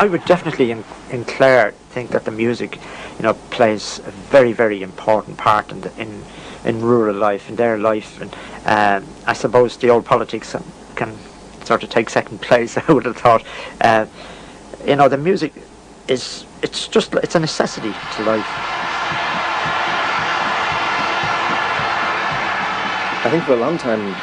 I would definitely in Clare think that the music, plays a very, very important part in rural life, in their life, and I suppose the old politics can sort of take second place. I would have thought, the music it's a necessity to life. I think for a long time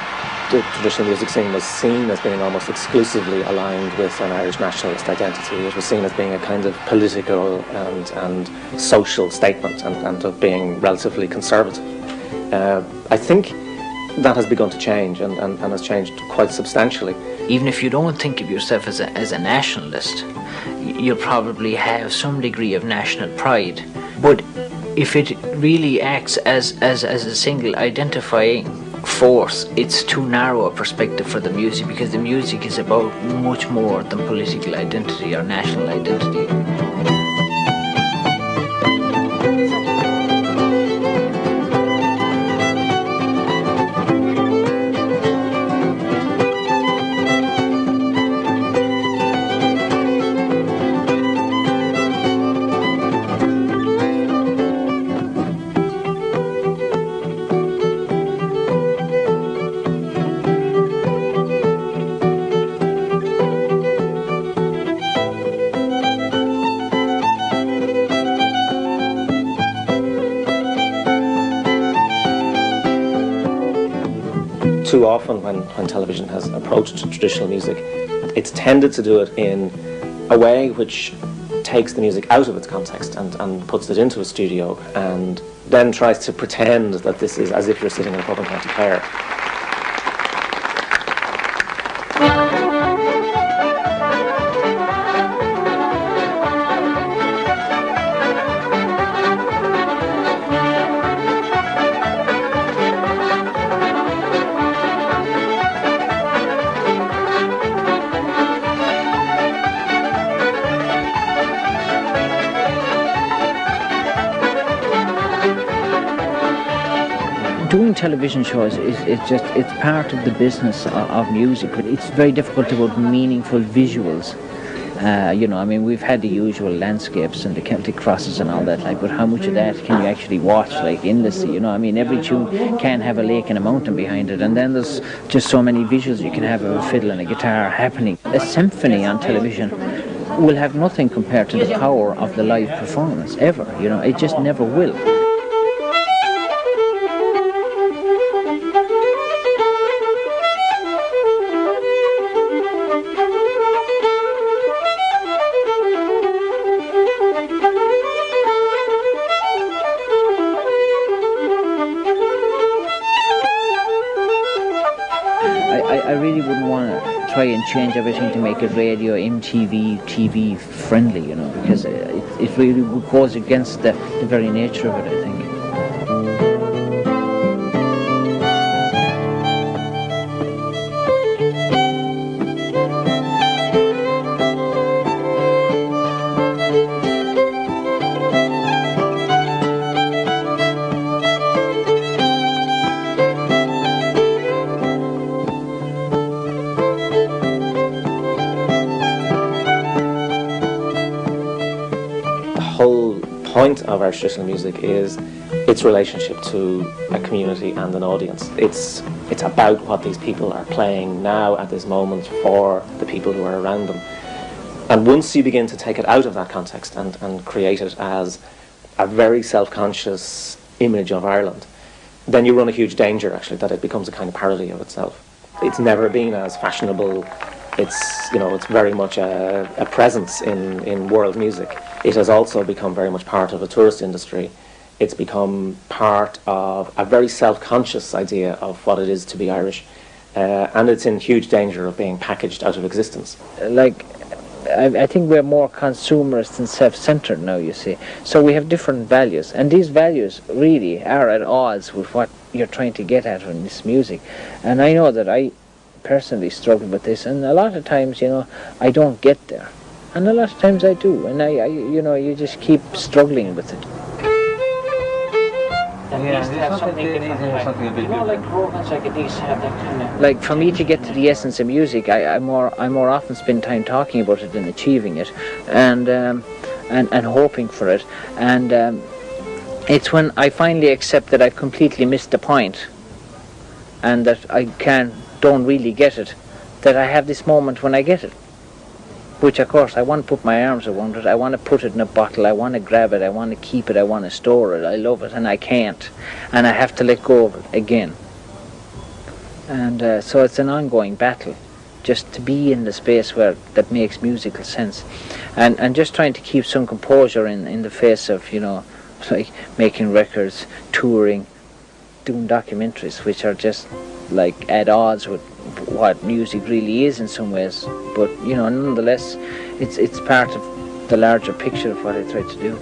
the traditional music scene was seen as being almost exclusively aligned with an Irish nationalist identity. It was seen as being a kind of political and social statement and of being relatively conservative. I think that has begun to change and has changed quite substantially. Even if you don't think of yourself as a nationalist, you'll probably have some degree of national pride. But if it really acts as a single identifying force, it's too narrow a perspective for the music, because the music is about much more than political identity or national identity. Too often when television has approached traditional music, it's tended to do it in a way which takes the music out of its context and puts it into a studio and then tries to pretend that this is as if you're sitting in a pub in County Clare. Doing television shows it's part of the business of music, but it's very difficult to put meaningful visuals. We've had the usual landscapes and the Celtic crosses and all that, but how much of that can you actually watch, in the sea? Every tune can have a lake and a mountain behind it, and then there's just so many visuals you can have of a fiddle and a guitar happening. A symphony on television will have nothing compared to the power of the live performance, ever. It just never will. I really wouldn't want to try and change everything to make it radio, MTV, TV friendly, because it really goes against the very nature of it, I think. The point of our traditional music is its relationship to a community and an audience. It's about what these people are playing now at this moment for the people who are around them. And once you begin to take it out of that context and create it as a very self-conscious image of Ireland, then you run a huge danger, actually, that it becomes a kind of parody of itself. It's never been as fashionable. It's very much a presence in world music. It has also become very much part of a tourist industry. It's become part of a very self-conscious idea of what it is to be Irish, and it's in huge danger of being packaged out of existence. I think we're more consumerist and self-centered now, you see. So we have different values, and these values really are at odds with what you're trying to get at in this music. And I know that I personally struggle with this, and a lot of times, I don't get there. And a lot of times I do, and I you just keep struggling with it. needs to have something different. Something a bit different. Like programs like it needs to have that kind of. Like for me to get to the essence of music, I more often spend time talking about it than achieving it, and hoping for it, and it's when I finally accept that I've completely missed the point, and that I don't really get it, that I have this moment when I get it. Which of course I want to put my arms around it, I want to put it in a bottle, I want to grab it, I want to keep it, I want to store it, I love it, and I can't. And I have to let go of it again. And so it's an ongoing battle, just to be in the space that makes musical sense. And just trying to keep some composure in the face of, like making records, touring, doing documentaries, which are just like at odds with what music really is in some ways, but nonetheless it's part of the larger picture of what I try to do.